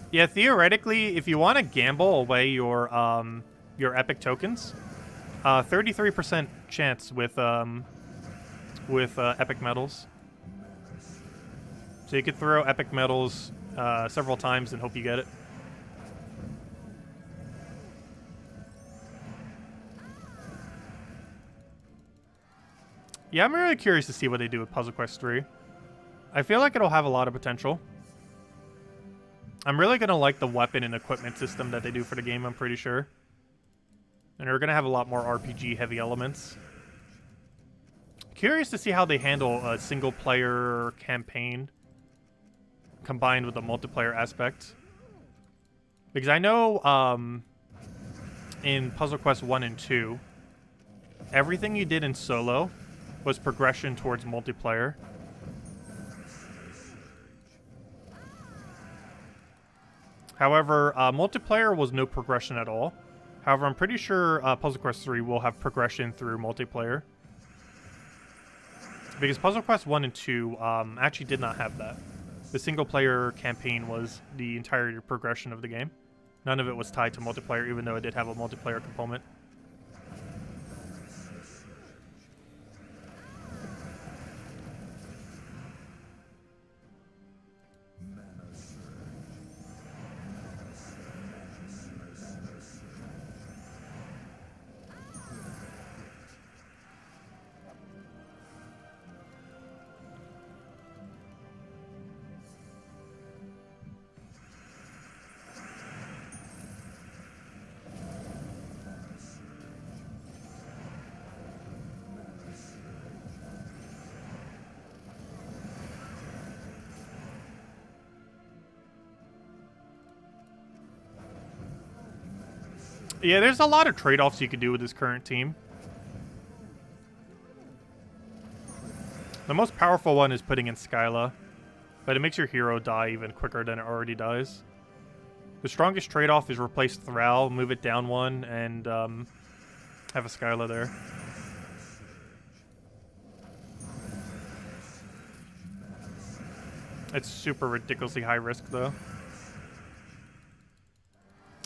Yeah, theoretically, if you want to gamble away your epic tokens, 33% chance with epic medals. So you could throw epic medals several times and hope you get it. Yeah, I'm really curious to see what they do with Puzzle Quest 3. I feel like it'll have a lot of potential. I'm really going to like the weapon and equipment system that they do for the game, I'm pretty sure. And they're going to have a lot more RPG-heavy elements. Curious to see how they handle a single-player campaign combined with a multiplayer aspect. Because I know in Puzzle Quest 1 and 2, everything you did in solo was progression towards multiplayer. However, multiplayer was no progression at all. However, I'm pretty sure Puzzle Quest 3 will have progression through multiplayer. Because Puzzle Quest 1 and 2 actually did not have that. The single-player campaign was the entire progression of the game. None of it was tied to multiplayer, even though it did have a multiplayer component. Yeah, there's a lot of trade-offs you can do with this current team. The most powerful one is putting in Skyla, but it makes your hero die even quicker than it already dies. The strongest trade-off is replace Thrall, move it down one, and have a Skyla there. It's super ridiculously high risk, though.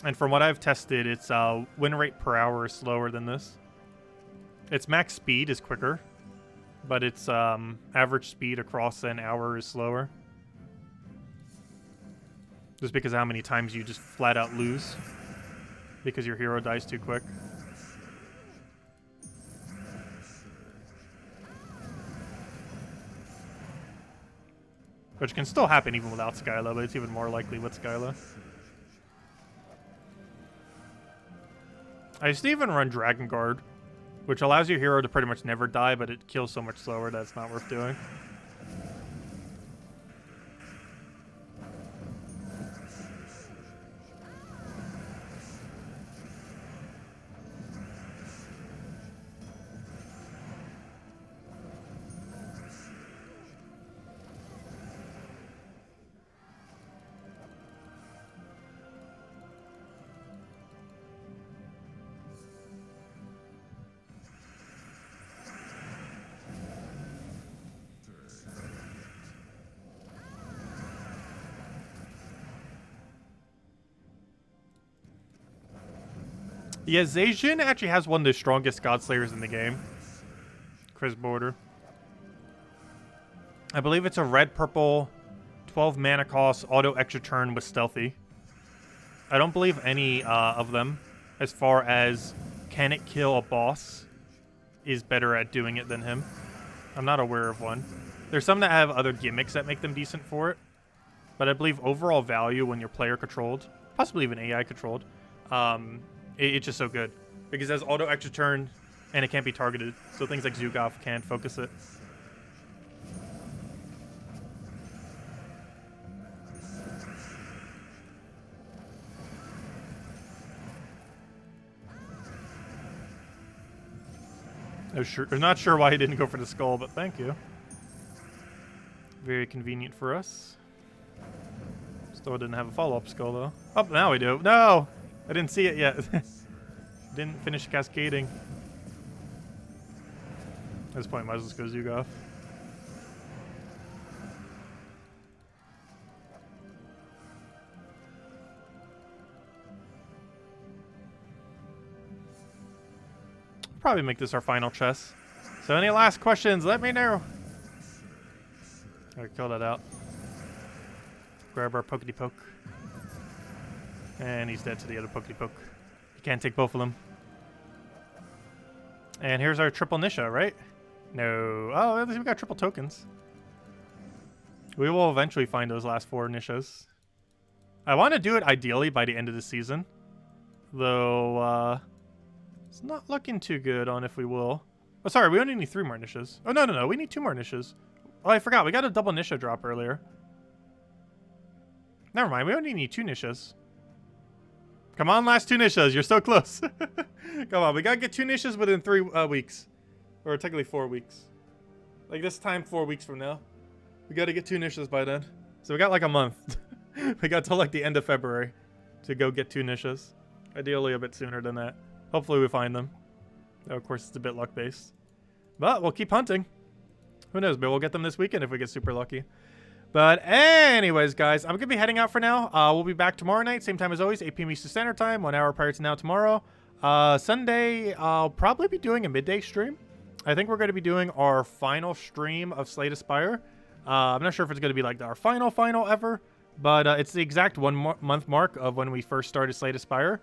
And from what I've tested, its win rate per hour is slower than this. Its max speed is quicker, but its average speed across an hour is slower. Just because of how many times you just flat out lose because your hero dies too quick. Which can still happen even without Skyla, but it's even more likely with Skyla. I used to even run Dragon Guard, which allows your hero to pretty much never die, but it kills so much slower that it's not worth doing. Yeah, Zejin actually has one of the strongest God Slayers in the game. Chris Border. I believe it's a red-purple, 12 mana cost, auto extra turn with stealthy. I don't believe any of them, as far as can it kill a boss, is better at doing it than him. I'm not aware of one. There's some that have other gimmicks that make them decent for it. But I believe overall value when you're player controlled, possibly even AI controlled, it's just so good because it has auto extra turn and it can't be targeted, so things like Zugov can't focus it. I'm not sure why he didn't go for the skull, but thank you. Very convenient for us. Still didn't have a follow-up skull though. Oh, now we do. No! I didn't see it yet. Didn't finish cascading. At this point, might as well just go Zugov. Probably make this our final chess. So any last questions, let me know. Alright, kill that out. Grab our pokety poke. And he's dead to the other pokety poke. You can't take both of them. And here's our triple Nisha, right? No. Oh, we got triple tokens. We will eventually find those last 4 Nishas. I want to do it ideally by the end of the season. Though, it's not looking too good on if we will. Oh, sorry, we only need 3 more Nishas. Oh, no, we need 2 more Nishas. Oh, I forgot, we got a double Nisha drop earlier. Never mind, we only need 2 Nishas. Come on, last 2 Nishas, you're so close. Come on, we gotta get 2 Nishas within 3 weeks. Or technically 4 weeks. Like this time, 4 weeks from now. We gotta get 2 Nishas by then. So we got like a month. We got till like the end of February to go get 2 Nishas. Ideally a bit sooner than that. Hopefully we find them. Though of course it's a bit luck based. But we'll keep hunting. Who knows, maybe we'll get them this weekend if we get super lucky. But anyways, guys, I'm going to be heading out for now. We'll be back tomorrow night, same time as always, 8 p.m. Eastern Standard Time, 1 hour prior to now tomorrow. Sunday, I'll probably be doing a midday stream. I think we're going to be doing our final stream of Slay the Spire. I'm not sure if it's going to be like our final ever, but it's the exact 1 month mark of when we first started Slay the Spire.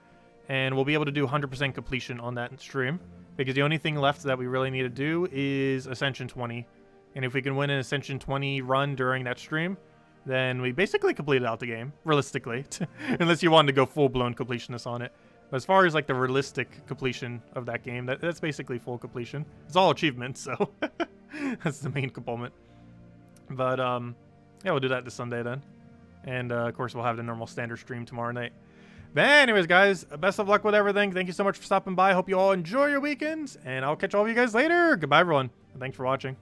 And we'll be able to do 100% completion on that stream. Because the only thing left that we really need to do is Ascension 20. And if we can win an Ascension 20 run during that stream, then we basically completed out the game, realistically. Unless you wanted to go full-blown completionist on it. But as far as like the realistic completion of that game, that's basically full completion. It's all achievements, so that's the main component. But yeah, we'll do that this Sunday then. And of course, we'll have the normal standard stream tomorrow night. But anyways, guys, best of luck with everything. Thank you so much for stopping by. Hope you all enjoy your weekends, and I'll catch all of you guys later. Goodbye, everyone. And thanks for watching.